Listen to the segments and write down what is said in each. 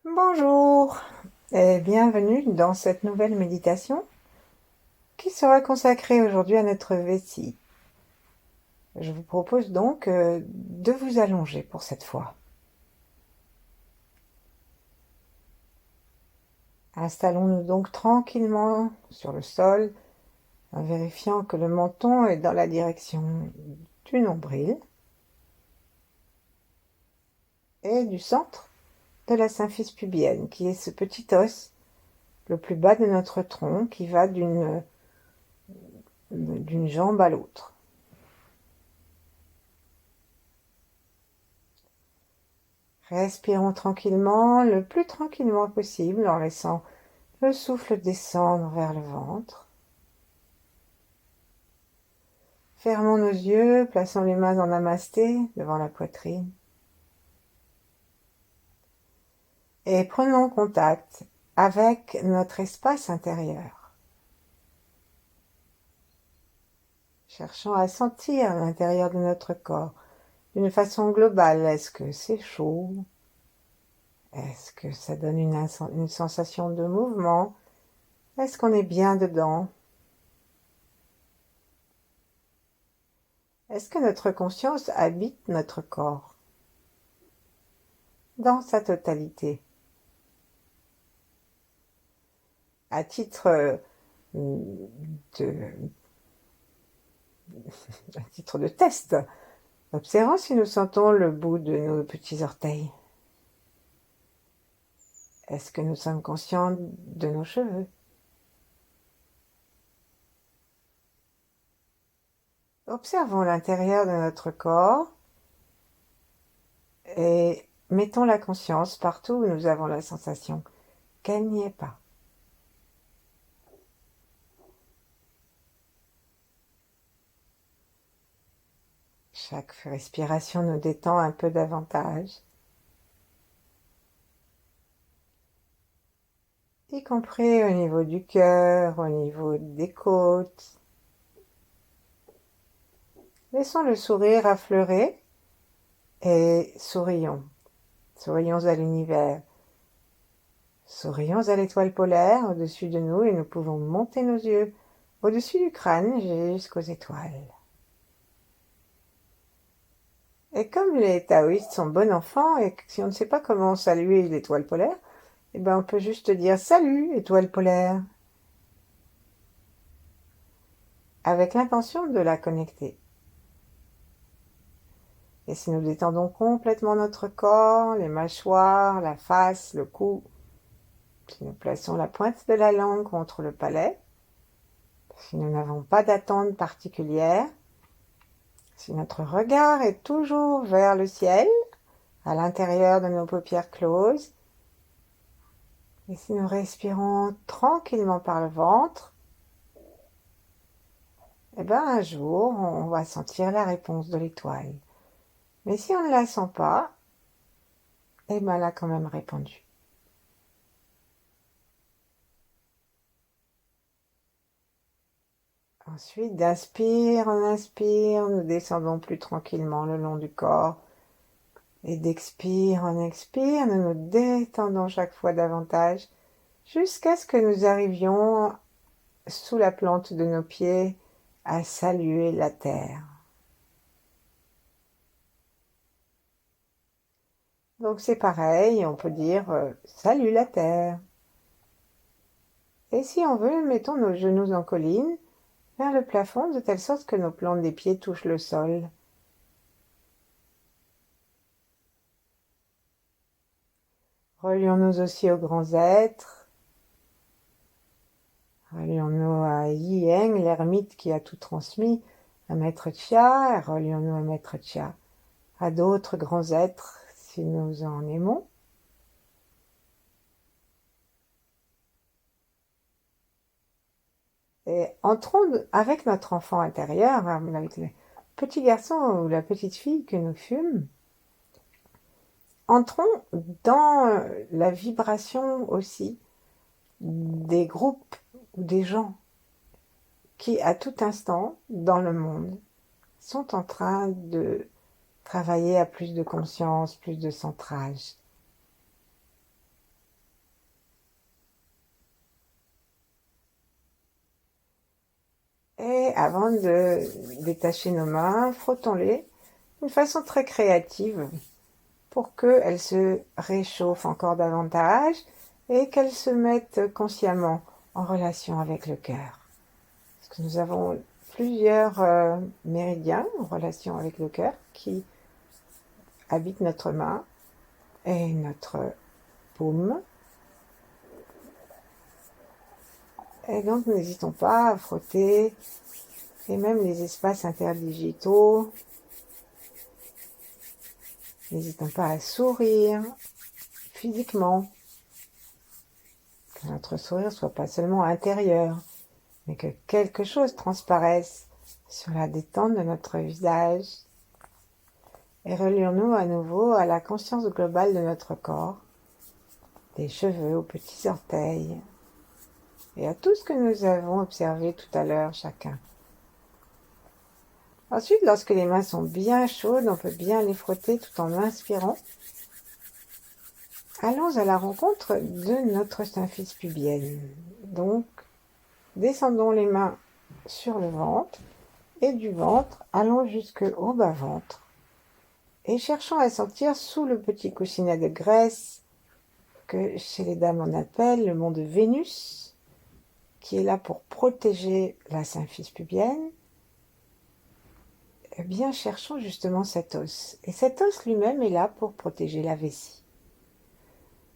Bonjour et bienvenue dans cette nouvelle méditation qui sera consacrée aujourd'hui à notre vessie. Je vous propose donc de vous allonger pour cette fois. Installons-nous donc tranquillement sur le sol en vérifiant que le menton est dans la direction du nombril et du centre de la symphyse pubienne, qui est ce petit os le plus bas de notre tronc qui va d'une jambe à l'autre. Respirons tranquillement, le plus tranquillement possible, en laissant le souffle descendre vers le ventre. Fermons nos yeux, plaçons les mains en namasté devant la poitrine. Et prenons contact avec notre espace intérieur. Cherchons à sentir l'intérieur de notre corps d'une façon globale. Est-ce que c'est chaud? Est-ce que ça donne une sensation de mouvement? Est-ce qu'on est bien dedans? Est-ce que notre conscience habite notre corps dans sa totalité? À titre de, à titre de test, observons si nous sentons le bout de nos petits orteils. Est-ce que nous sommes conscients de nos cheveux? Observons l'intérieur de notre corps et mettons la conscience partout où nous avons la sensation qu'elle n'y est pas. Chaque respiration nous détend un peu davantage, y compris au niveau du cœur, au niveau des côtes. Laissons le sourire affleurer et sourions. Sourions à l'univers. Sourions à l'étoile polaire au-dessus de nous et nous pouvons monter nos yeux au-dessus du crâne jusqu'aux étoiles. Et comme les taoïstes sont bons enfants et que si on ne sait pas comment saluer l'étoile polaire, eh ben on peut juste dire salut étoile polaire avec l'intention de la connecter. Et si nous détendons complètement notre corps, les mâchoires, la face, le cou, si nous plaçons la pointe de la langue contre le palais, si nous n'avons pas d'attente particulière, si notre regard est toujours vers le ciel, à l'intérieur de nos paupières closes, et si nous respirons tranquillement par le ventre, eh ben un jour, on va sentir la réponse de l'étoile. Mais si on ne la sent pas, eh ben elle a quand même répondu. Ensuite, d'inspire, on inspire, nous descendons plus tranquillement le long du corps. Et d'expire, on expire, nous nous détendons chaque fois davantage jusqu'à ce que nous arrivions sous la plante de nos pieds à saluer la terre. Donc c'est pareil, on peut dire salut la terre. Et si on veut, mettons nos genoux en colline vers le plafond de telle sorte que nos plantes des pieds touchent le sol. Relions-nous aussi aux grands êtres. Relions-nous à Yi-Eng, l'ermite qui a tout transmis, à Maître Chia, et relions-nous à Maître Chia, à d'autres grands êtres si nous en aimons. Et entrons avec notre enfant intérieur, avec le petit garçon ou la petite fille que nous fûmes, entrons dans la vibration aussi des groupes ou des gens qui, à tout instant, dans le monde, sont en train de travailler à plus de conscience, plus de centrage. Et avant de détacher nos mains, frottons-les d'une façon très créative pour qu'elles se réchauffent encore davantage et qu'elles se mettent consciemment en relation avec le cœur. Parce que nous avons plusieurs méridiens en relation avec le cœur qui habitent notre main et notre paume. Et donc n'hésitons pas à frotter et même les espaces interdigitaux. N'hésitons pas à sourire physiquement. Que notre sourire soit pas seulement intérieur, mais que quelque chose transparaisse sur la détente de notre visage. Et relions-nous à nouveau à la conscience globale de notre corps, des cheveux aux petits orteils, et à tout ce que nous avons observé tout à l'heure chacun. Ensuite, lorsque les mains sont bien chaudes, on peut bien les frotter tout en inspirant. Allons à la rencontre de notre symphyse pubienne. Donc, descendons les mains sur le ventre et du ventre, allons jusqu'au bas-ventre et cherchons à sentir sous le petit coussinet de graisse que chez les dames on appelle le mont de Vénus, qui est là pour protéger la symphyse pubienne. Eh bien, cherchons justement cet os. Et cet os lui-même est là pour protéger la vessie.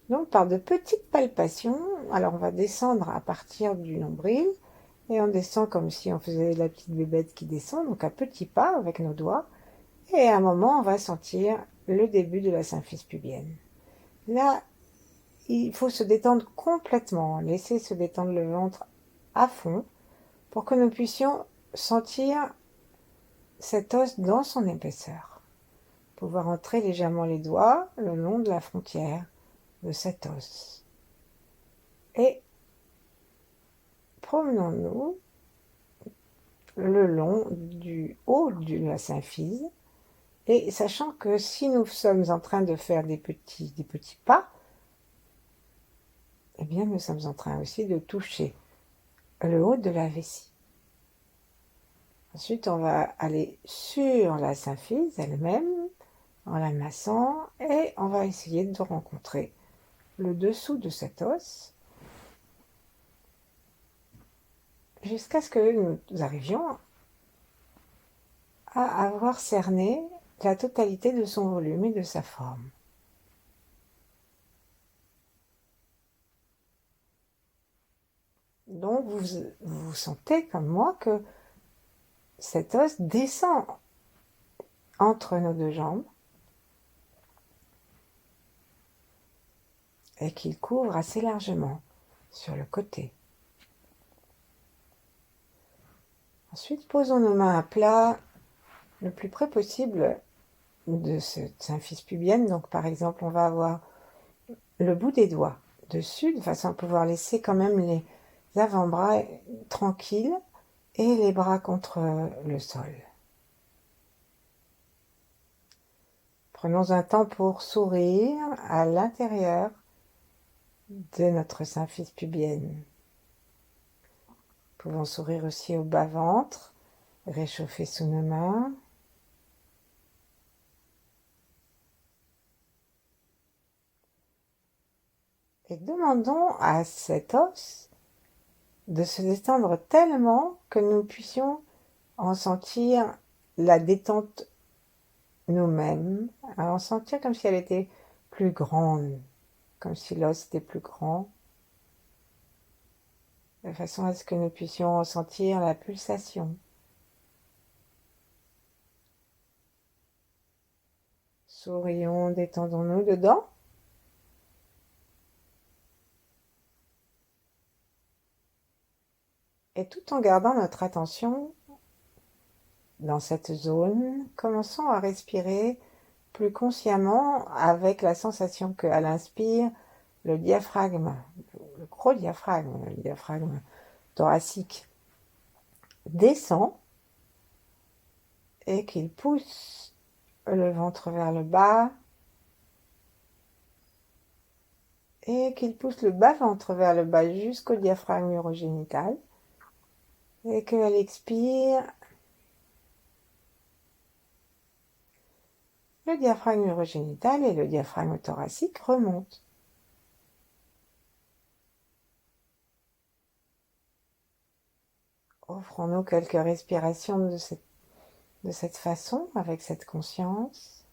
Donc, par de petites palpations, alors on va descendre à partir du nombril, et on descend comme si on faisait la petite bébête qui descend, donc à petits pas avec nos doigts, et à un moment, on va sentir le début de la symphyse pubienne. Là, il faut se détendre complètement, laisser se détendre le ventre à fond, pour que nous puissions sentir cet os dans son épaisseur. Pouvoir entrer légèrement les doigts le long de la frontière de cet os. Et promenons-nous le long du haut de la symphyse, et sachant que si nous sommes en train de faire des petits pas, eh bien nous sommes en train aussi de toucher le haut de la vessie. Ensuite, on va aller sur la symphyse elle-même en la massant et on va essayer de rencontrer le dessous de cet os jusqu'à ce que nous arrivions à avoir cerné la totalité de son volume et de sa forme. Donc vous sentez comme moi que cet os descend entre nos deux jambes et qu'il couvre assez largement sur le côté. Ensuite, posons nos mains à plat le plus près possible de cette symphyse pubienne. Donc par exemple, on va avoir le bout des doigts dessus, de façon à pouvoir laisser quand même les avant-bras tranquilles et les bras contre le sol. Prenons un temps pour sourire à l'intérieur de notre symphyse pubienne. Nous pouvons sourire aussi au bas-ventre, réchauffer sous nos mains. Et demandons à cet os de se détendre tellement que nous puissions en sentir la détente nous-mêmes, à en sentir comme si elle était plus grande, comme si l'os était plus grand, de façon à ce que nous puissions sentir la pulsation. Sourions, détendons-nous dedans. Et tout en gardant notre attention dans cette zone, commençons à respirer plus consciemment avec la sensation qu'à l'inspire, le diaphragme, le gros diaphragme, le diaphragme thoracique, descend et qu'il pousse le ventre vers le bas et qu'il pousse le bas-ventre vers le bas jusqu'au diaphragme urogénital. Et qu'elle expire, le diaphragme urogénital et le diaphragme thoracique remontent. Offrons-nous quelques respirations de cette façon, avec cette conscience.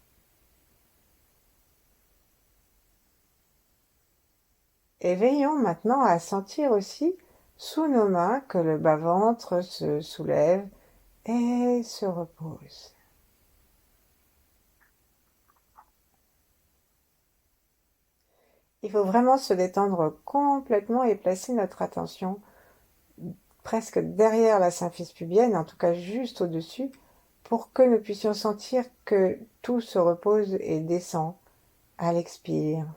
Et veillons maintenant à sentir aussi sous nos mains que le bas-ventre se soulève et se repose. Il faut vraiment se détendre complètement et placer notre attention presque derrière la symphyse pubienne, en tout cas juste au-dessus, pour que nous puissions sentir que tout se repose et descend à l'expire.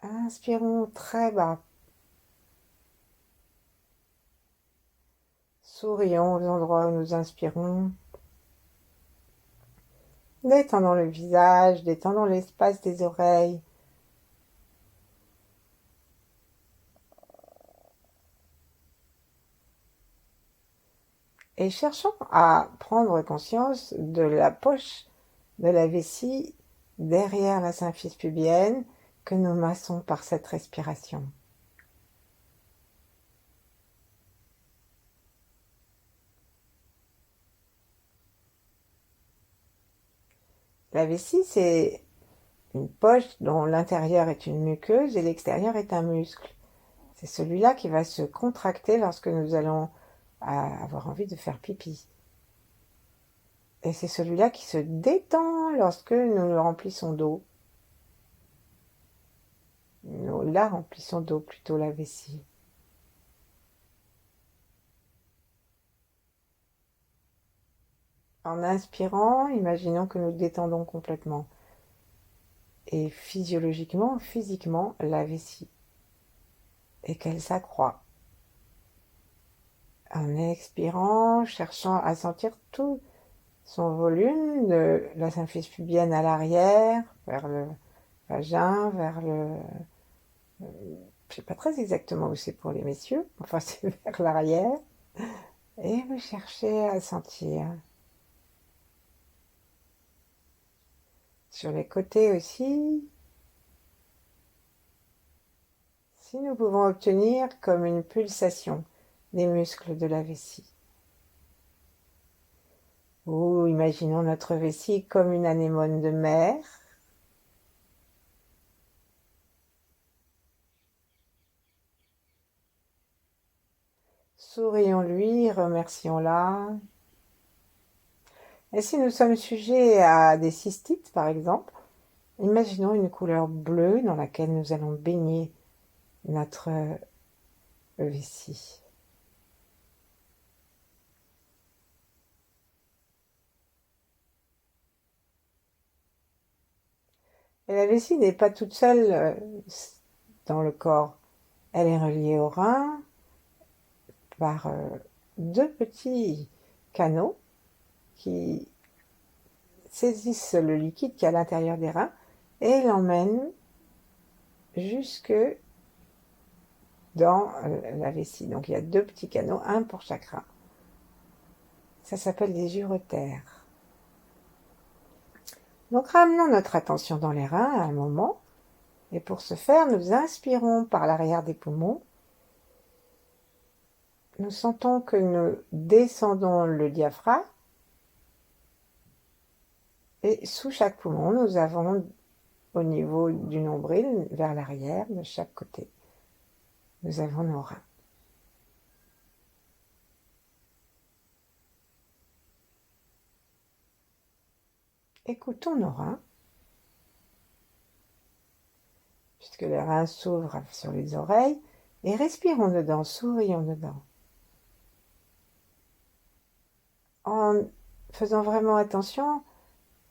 Inspirons très bas. Sourions aux endroits où nous inspirons. Détendons le visage, détendons l'espace des oreilles. Et cherchons à prendre conscience de la poche de la vessie derrière la symphyse pubienne que nous massons par cette respiration. La vessie, c'est une poche dont l'intérieur est une muqueuse et l'extérieur est un muscle. C'est celui-là qui va se contracter lorsque nous allons avoir envie de faire pipi. Et c'est celui-là qui se détend lorsque nous le remplissons d'eau. Nous la remplissons d'eau, plutôt la vessie. En inspirant, imaginons que nous détendons complètement. Et physiologiquement, physiquement, la vessie. Et qu'elle s'accroît. En expirant, cherchant à sentir tout son volume de la symphyse pubienne à l'arrière, vers le vagin, vers le... Je sais pas très exactement où c'est pour les messieurs, enfin c'est vers l'arrière. Et vous cherchez à sentir. Sur les côtés aussi, si nous pouvons obtenir comme une pulsation des muscles de la vessie. Ou imaginons notre vessie comme une anémone de mer. Sourions-lui, remercions-la. Et si nous sommes sujets à des cystites, par exemple, imaginons une couleur bleue dans laquelle nous allons baigner notre vessie. Et la vessie n'est pas toute seule dans le corps. Elle est reliée au rein par deux petits canaux qui saisissent le liquide qui est à l'intérieur des reins et l'emmènent jusque dans la vessie. Donc il y a deux petits canaux, un pour chaque rein. Ça s'appelle des uretères. Donc ramenons notre attention dans les reins à un moment, et pour ce faire, nous inspirons par l'arrière des poumons. Nous sentons que nous descendons le diaphragme, et sous chaque poumon, nous avons au niveau du nombril, vers l'arrière, de chaque côté, nous avons nos reins. Écoutons nos reins, puisque les reins s'ouvrent sur les oreilles, et respirons dedans, sourions dedans. En faisant vraiment attention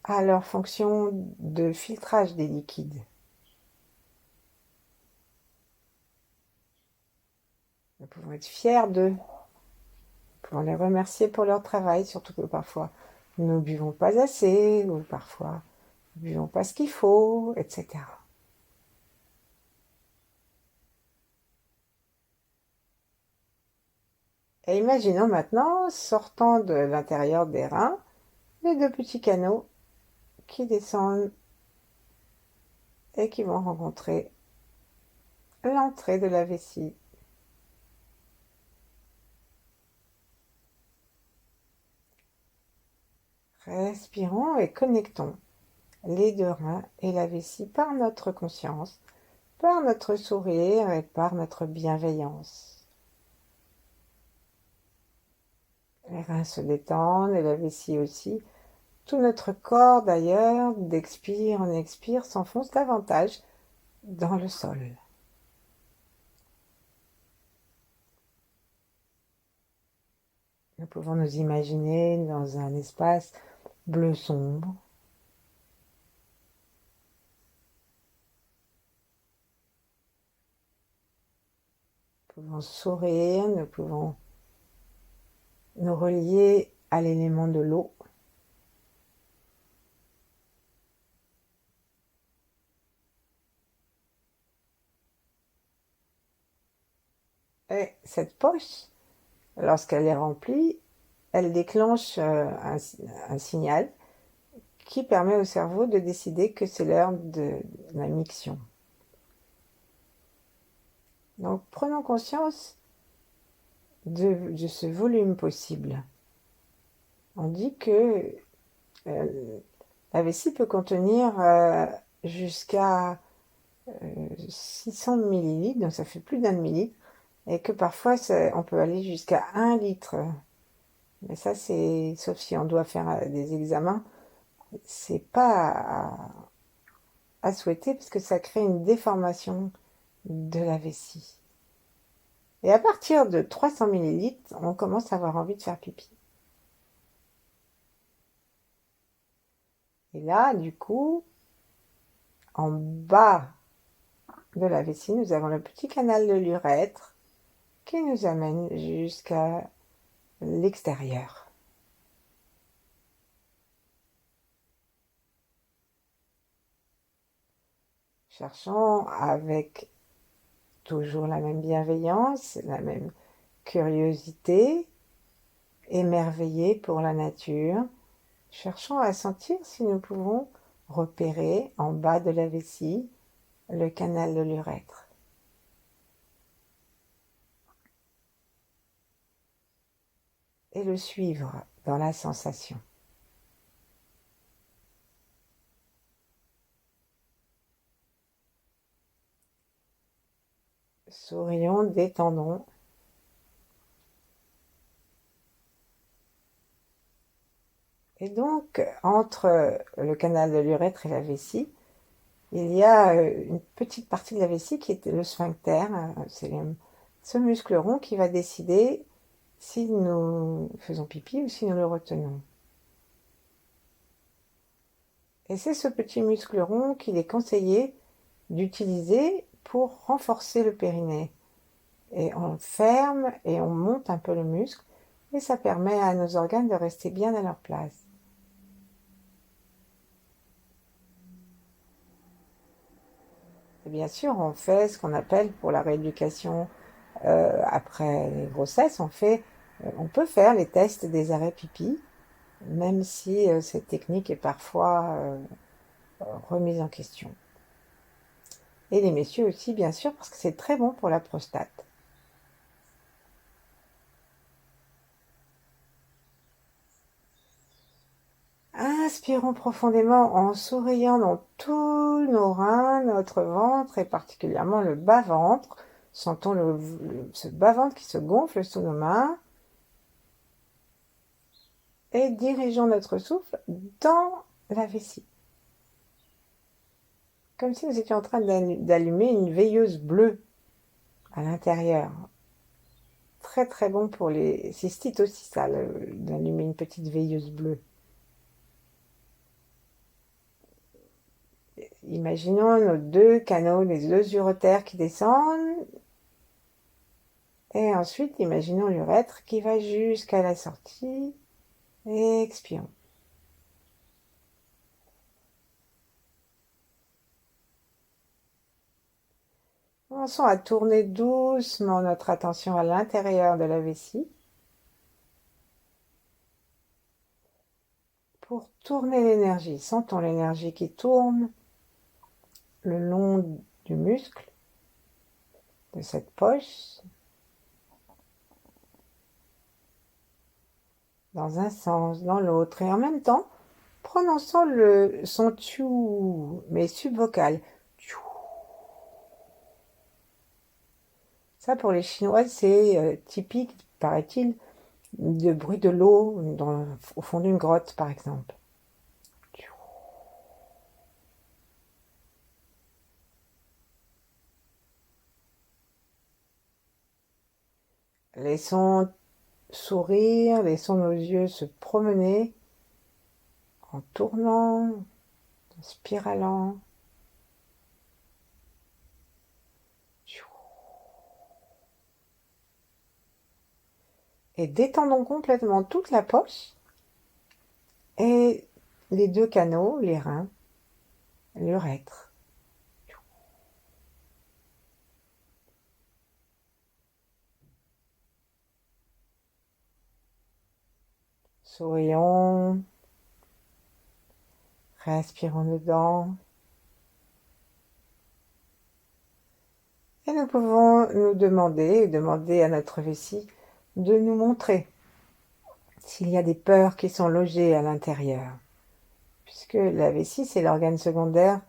à leur fonction de filtrage des liquides. Nous pouvons être fiers d'eux. Nous pouvons les remercier pour leur travail, surtout que parfois nous ne buvons pas assez, ou parfois ne buvons pas ce qu'il faut, etc. Et imaginons maintenant, sortant de l'intérieur des reins, les deux petits canaux qui descendent et qui vont rencontrer l'entrée de la vessie. Respirons et connectons les deux reins et la vessie par notre conscience, par notre sourire et par notre bienveillance. Les reins se détendent et la vessie aussi. Tout notre corps d'ailleurs, d'expire en expire, s'enfonce davantage dans le sol. Nous pouvons nous imaginer dans un espace bleu sombre. Nous pouvons sourire, nous pouvons nous relier à l'élément de l'eau. Et cette poche, lorsqu'elle est remplie, elle déclenche un signal qui permet au cerveau de décider que c'est l'heure de la miction. Donc prenons conscience de ce volume possible. On dit que la vessie peut contenir jusqu'à 600 millilitres, donc ça fait plus d'un millilitre, et que parfois on peut aller jusqu'à 1 litre. Mais ça, c'est sauf si on doit faire des examens, c'est pas à souhaiter parce que ça crée une déformation de la vessie. Et à partir de 300 millilitres, on commence à avoir envie de faire pipi. Et là, du coup, en bas de la vessie, nous avons le petit canal de l'urètre qui nous amène jusqu'à l'extérieur. Cherchons avec toujours la même bienveillance, la même curiosité, émerveillée pour la nature. Cherchons à sentir si nous pouvons repérer en bas de la vessie le canal de l'urètre. Et le suivre dans la sensation. Sourions, détendons. Et donc, entre le canal de l'urètre et la vessie, il y a une petite partie de la vessie qui est le sphincter. C'est ce muscle rond qui va décider si nous faisons pipi ou si nous le retenons. Et c'est ce petit muscle rond qu'il est conseillé d'utiliser pour renforcer le périnée. Et on ferme et on monte un peu le muscle et ça permet à nos organes de rester bien à leur place. Et bien sûr, on fait ce qu'on appelle pour la rééducation après les grossesses, on peut faire les tests des arrêts pipi, même si cette technique est parfois remise en question. Et les messieurs aussi, bien sûr, parce que c'est très bon pour la prostate. Inspirons profondément en souriant dans tous nos reins, notre ventre et particulièrement le bas-ventre. Sentons ce bas-ventre qui se gonfle sous nos mains. Et dirigeons notre souffle dans la vessie. Comme si nous étions en train d'allumer une veilleuse bleue à l'intérieur. Très très bon pour les cystites aussi ça, d'allumer une petite veilleuse bleue. Imaginons nos deux canaux, les deux uretères qui descendent. Et ensuite, imaginons l'urètre qui va jusqu'à la sortie. Et expirons. Commençons à tourner doucement notre attention à l'intérieur de la vessie pour tourner l'énergie. Sentons l'énergie qui tourne le long du muscle de cette poche, dans un sens, dans l'autre, et en même temps, prononçons le son tchou, mais subvocal. Tchou. Ça, pour les Chinois, c'est typique, paraît-il, de bruit de l'eau au fond d'une grotte, par exemple. Laissons sourire, laissons nos yeux se promener en tournant, en spiralant. Et détendons complètement toute la poche et les deux canaux, les reins, l'urètre. Sourions, respirons dedans. Et nous pouvons nous demander à notre vessie de nous montrer s'il y a des peurs qui sont logées à l'intérieur. Puisque la vessie, c'est l'organe secondaire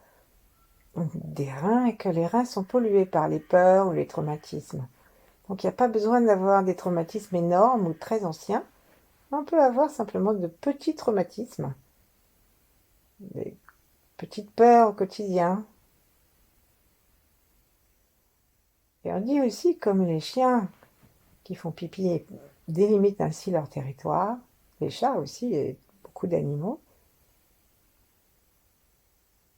des reins et que les reins sont pollués par les peurs ou les traumatismes. Donc il n'y a pas besoin d'avoir des traumatismes énormes ou très anciens. On peut avoir simplement de petits traumatismes, des petites peurs au quotidien. Et on dit aussi, comme les chiens qui font pipi et délimitent ainsi leur territoire, les chats aussi et beaucoup d'animaux,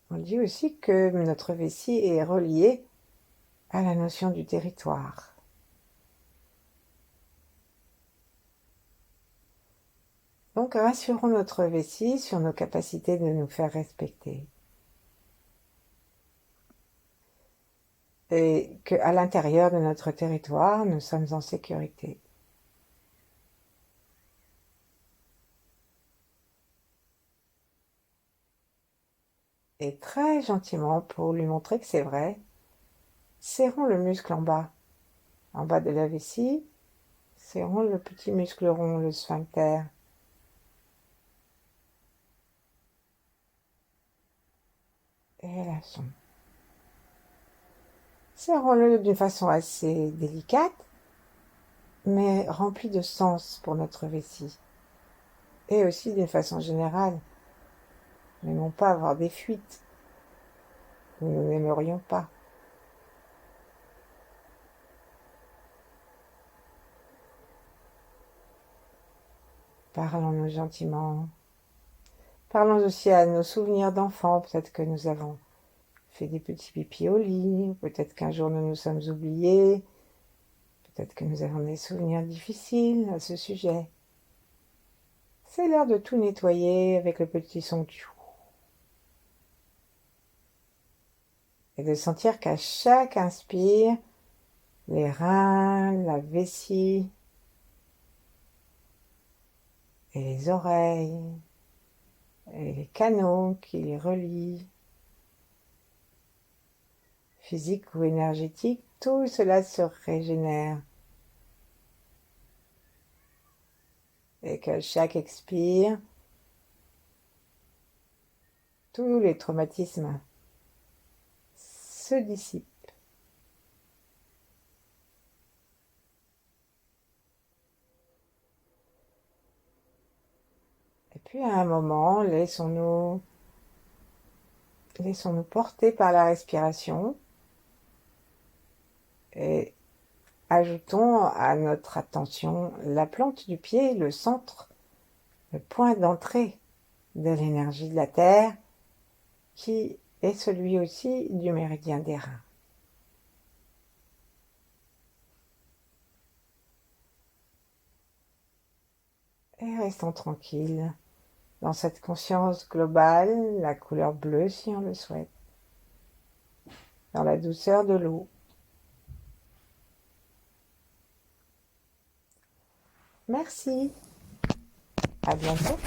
on dit aussi que notre vessie est reliée à la notion du territoire. Donc rassurons notre vessie sur nos capacités de nous faire respecter. Et qu'à l'intérieur de notre territoire, nous sommes en sécurité. Et très gentiment, pour lui montrer que c'est vrai, serrons le muscle en bas de la vessie, serrons le petit muscle rond, le sphincter. Et lâchons. Serrons-le d'une façon assez délicate, mais remplie de sens pour notre vessie. Et aussi d'une façon générale. Mais non pas avoir des fuites que nous n'aimerions pas. Parlons-nous gentiment. Parlons aussi à nos souvenirs d'enfants. Peut-être que nous avons fait des petits pipis au lit. Peut-être qu'un jour nous nous sommes oubliés. Peut-être que nous avons des souvenirs difficiles à ce sujet. C'est l'heure de tout nettoyer avec le petit son tchou. Et de sentir qu'à chaque inspire, les reins, la vessie et les oreilles et les canaux qui les relient, physique ou énergétique, tout cela se régénère. Et qu'à chaque expire, tous les traumatismes se dissipent. Et puis à un moment, laissons-nous porter par la respiration et ajoutons à notre attention la plante du pied, le centre, le point d'entrée de l'énergie de la Terre, qui est celui aussi du méridien des reins. Et restons tranquilles dans cette conscience globale, la couleur bleue si on le souhaite, dans la douceur de l'eau. Merci. À bientôt.